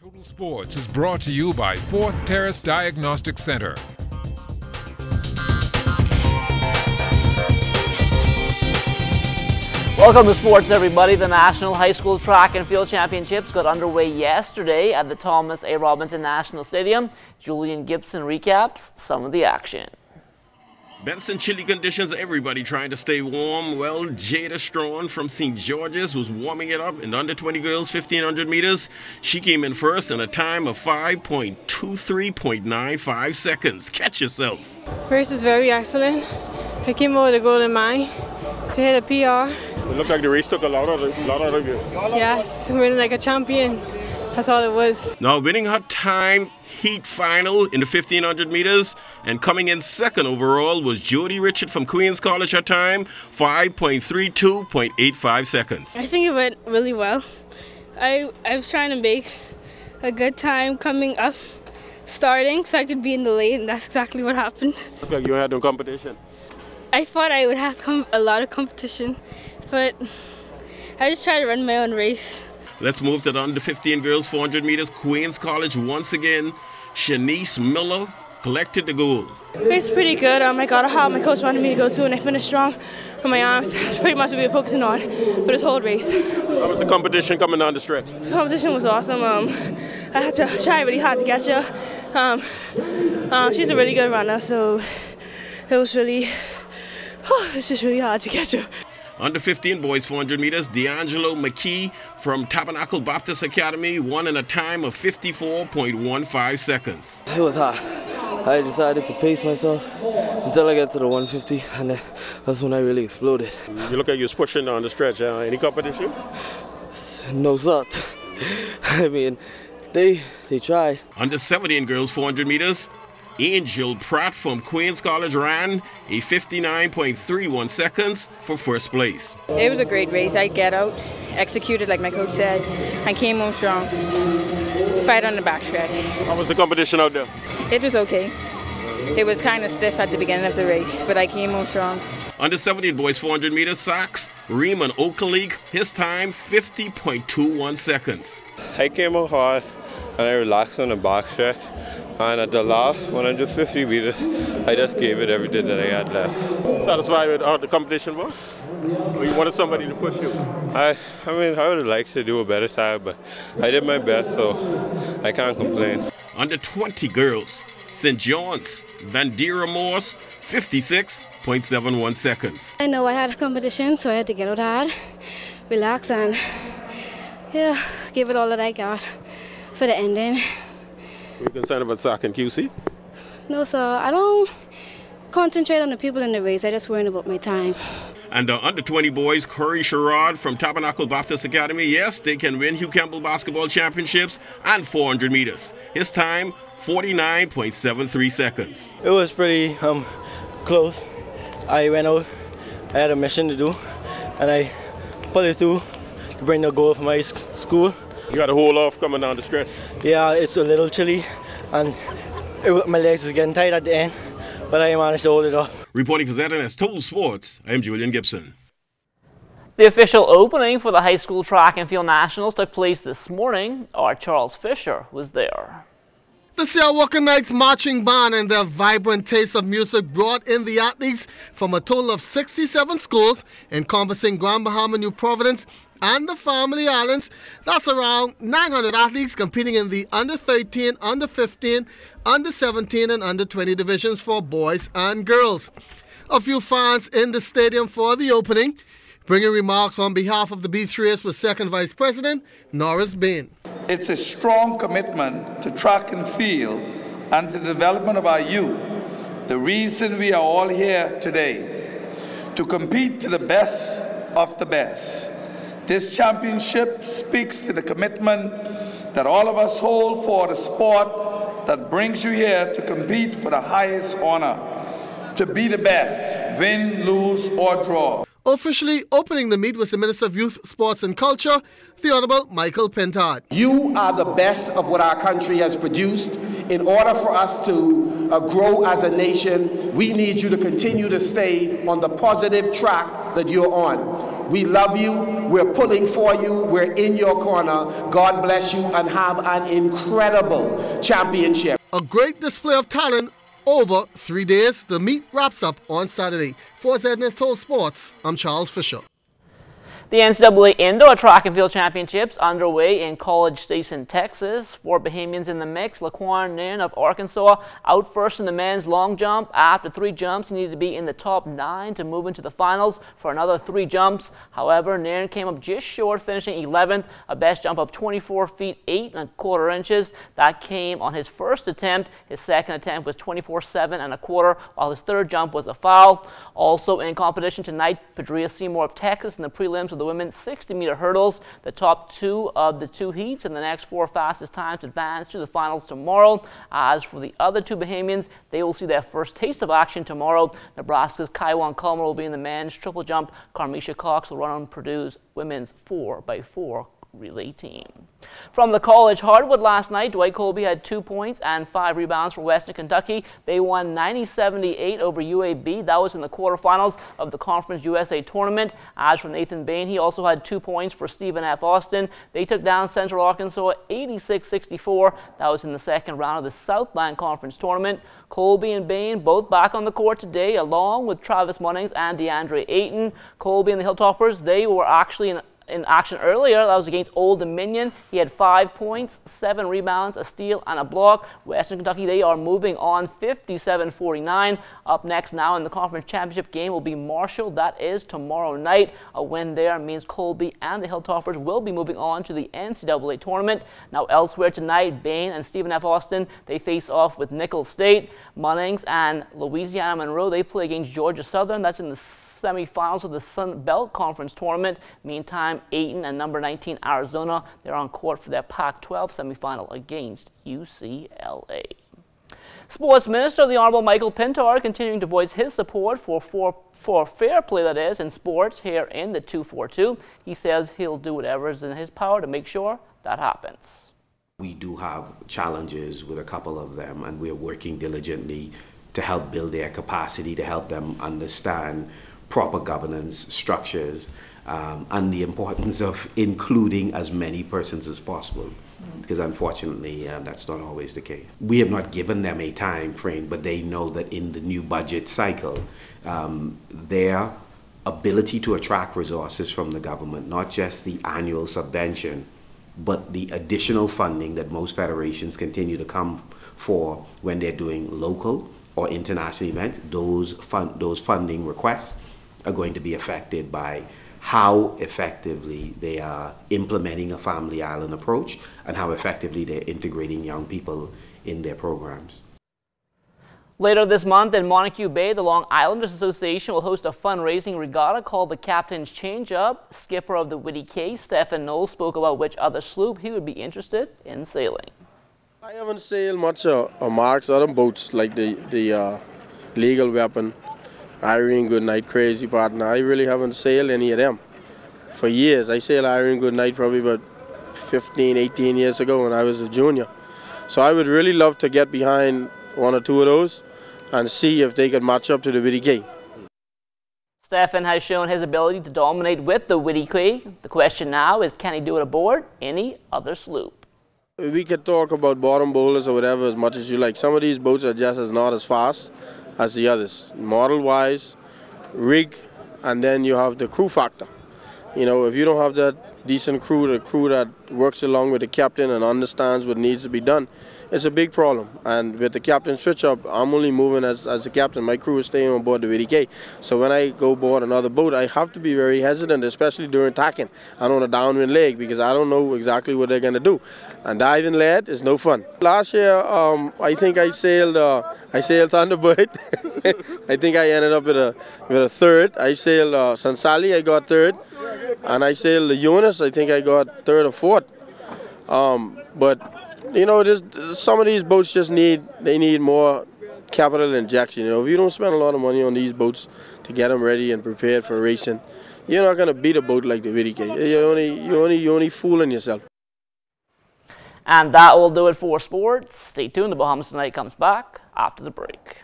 Total Sports is brought to you by Fourth Terrace Diagnostic Center. Welcome to sports, everybody. The National High School Track and Field Championships got underway yesterday at the Thomas A. Robinson National Stadium. Julian Gibson recaps some of the action. Benson chilly conditions, everybody trying to stay warm. Well, Jada Strawn from St. George's was warming it up in the under 20 girls 1500 meters. She came in first in a time of 5.23.95 seconds. Catch yourself. Race is very excellent. I came over the golden mile to hit a PR. It looked like the race took a lot out of you. Yes, winning like a champion. That's all it was. Now winning her time heat final in the 1500 meters and coming in second overall was Jody Richard from Queens College. Her time 5.32.85 seconds. I think it went really well. I was trying to make a good time coming up, starting so I could be in the lane, and that's exactly what happened. Looked like you had no competition. I thought I would have a lot of competition, but I just tried to run my own race. Let's move to the under 15 girls 400 meters. Queens College once again. Shanice Miller collected the gold. It's pretty good. I got a how my coach wanted me to go to, and I finished strong on my arms. That's pretty much what we were focusing on for this whole race. How was the competition coming down the stretch? The competition was awesome. I had to try really hard to catch her. She's a really good runner, so it was really, it's just really hard to catch her. Under 15 boys 400 meters, D'Angelo McKee from Tabernacle Baptist Academy won in a time of 54.15 seconds. It was hard. I decided to pace myself until I got to the 150, and then that's when I really exploded. You look like you was pushing on the stretch. Any competition? No sir. I mean, they tried. Under 17 girls 400 meters, Angel Pratt from Queens College ran a 59.31 seconds for first place. It was a great race. I get out, executed like my coach said, and came home strong. Fight on the backstretch. How was the competition out there? It was okay. It was kind of stiff at the beginning of the race, but I came home strong. Under 17 boys 400 meters, Sachs, Riemann Oakleague, his time 50.21 seconds. I came out hard and I relaxed on the backstretch. And at the last 150 meters, I just gave it everything that I had left. Satisfied with how the competition was? Or you wanted somebody to push you? I mean, I would have liked to do a better time, but I did my best, so I can't complain. Under 20 girls, St. John's, Vandera Morse, 56.71 seconds. I know I had a competition, so I had to get out hard, relax, and give it all that I got for the ending. Are you concerned about SAC and QC? No, sir. I don't concentrate on the people in the race. I just worry about my time. And the under 20 boys, Curry Sherrod from Tabernacle Baptist Academy, yes, they can win Hugh Campbell Basketball Championships and 400 meters. His time, 49.73 seconds. It was pretty close. I went out, I had a mission to do, and I put it through to bring the goal for my school. You got to hold off coming down the stretch. Yeah, it's a little chilly, and my legs was getting tight at the end, but I managed to hold it up. Reporting for ZNS Total Sports, I'm Julian Gibson. The official opening for the High School Track and Field Nationals took place this morning. Our Charles Fisher was there. The Siawaka Knights marching band and their vibrant taste of music brought in the athletes from a total of 67 schools encompassing Grand Bahama, New Providence, and the Family Islands. That's around 900 athletes competing in the under 13, under 15, under 17, and under 20 divisions for boys and girls. A few fans in the stadium for the opening. Bringing remarks on behalf of the B3S was Second Vice President Norris Bain. It's a strong commitment to track and field and to the development of our youth. The reason we are all here today, to compete to the best of the best. This championship speaks to the commitment that all of us hold for the sport that brings you here to compete for the highest honor, to be the best, win, lose, or draw. Officially opening the meet was the Minister of Youth, Sports and Culture, the Honorable Michael Pentard. You are the best of what our country has produced. In order for us to grow as a nation, we need you to continue to stay on the positive track that you're on. We love you. We're pulling for you. We're in your corner. God bless you and have an incredible championship. A great display of talent over 3 days. The meet wraps up on Saturday. For ZNS Total Sports, I'm Charles Fisher. The NCAA Indoor Track and Field Championships underway in College Station, Texas. 4 Bahamians in the mix. Laquan Nairn of Arkansas out first in the men's long jump. After 3 jumps, he needed to be in the top 9 to move into the finals for another 3 jumps. However, Nairn came up just short, finishing 11th, a best jump of 24 feet 8 1/4 inches. That came on his first attempt. His second attempt was 24 7 1/4, while his third jump was a foul. Also in competition tonight, Padria Seymour of Texas in the prelims of the women's 60-meter hurdles. The top 2 of the 2 heats and the next 4 fastest times advance to the finals tomorrow. As for the other 2 Bahamians, they will see their first taste of action tomorrow. Nebraska's Kaiwan Coleman will be in the men's triple jump. Carmisha Cox will run on Purdue's women's 4x4 relay team. From the college hardwood last night, Dwight Colby had 2 points and 5 rebounds for Western Kentucky. They won 90-78 over UAB. That was in the quarterfinals of the Conference USA tournament. As for Nathan Bain, he also had 2 points for Stephen F. Austin. They took down Central Arkansas 86-64. That was in the second round of the Southland Conference tournament. Colby and Bain both back on the court today, along with Travis Munnings and DeAndre Ayton. Colby and the Hilltoppers, they were actually in action earlier. That was against Old Dominion. He had 5 points, 7 rebounds, a steal, and a block. Western Kentucky, they are moving on 57-49. Up next now in the conference championship game will be Marshall. That is tomorrow night. A win there means Colby and the Hilltoppers will be moving on to the NCAA tournament. Now elsewhere tonight, Bain and Stephen F. Austin, they face off with Nicholls State. Munnings and Louisiana Monroe, they play against Georgia Southern. That's in the semifinals of the Sun Belt Conference tournament. Meantime, Ayton and number 19 Arizona, they're on court for their Pac-12 semifinal against UCLA. Sports Minister, the Honorable Michael Pintar, continuing to voice his support for fair play, that is, in sports here in the 242. He says he'll do whatever is in his power to make sure that happens. We do have challenges with a couple of them, and we're working diligently to help build their capacity, to help them understand proper governance structures, and the importance of including as many persons as possible, because unfortunately that's not always the case. We have not given them a time frame, but they know that in the new budget cycle, their ability to attract resources from the government, not just the annual subvention, but the additional funding that most federations continue to come for when they're doing local or international events, those funding requests are going to be affected by how effectively they are implementing a Family Island approach and how effectively they're integrating young people in their programs. Later this month in Montague Bay, the Long Islanders Association will host a fundraising regatta called the Captain's Change-Up. Skipper of the Whitty K, Stephen Knowles, spoke about which other sloop he would be interested in sailing. I haven't sailed much of Mark's other boats like the Legal Weapon, Irene Goodnight, Crazy Partner. I really haven't sailed any of them for years. I sailed Irene Goodnight probably about 15, 18 years ago when I was a junior. So I would really love to get behind 1 or 2 of those and see if they could match up to the Whitty K. Stephen has shown his ability to dominate with the Whitty K. The question now is, can he do it aboard any other sloop? We could talk about bottom bowlers or whatever as much as you like. Some of these boats are just not as fast as the others, model-wise, rig, and then you have the crew factor. You know, if you don't have that decent crew, the crew that works along with the captain and understands what needs to be done, it's a big problem. And with the captain switch-up, I'm only moving as a captain. My crew is staying on board the Whitty K. So when I go board another boat, I have to be very hesitant, especially during tacking and on a downwind leg, because I don't know exactly what they're going to do. And diving lead is no fun. Last year, I think I sailed Thunderbird. I think I ended up with a third. I sailed San Sally, I got third. And I sailed the Eunice, I think I got third or fourth. But you know, some of these boats just need more capital injection. You know, if you don't spend a lot of money on these boats to get them ready and prepared for racing, you're not going to beat a boat like the Whitty K. You're only fooling yourself. And that will do it for sports. Stay tuned. The Bahamas Tonight comes back after the break.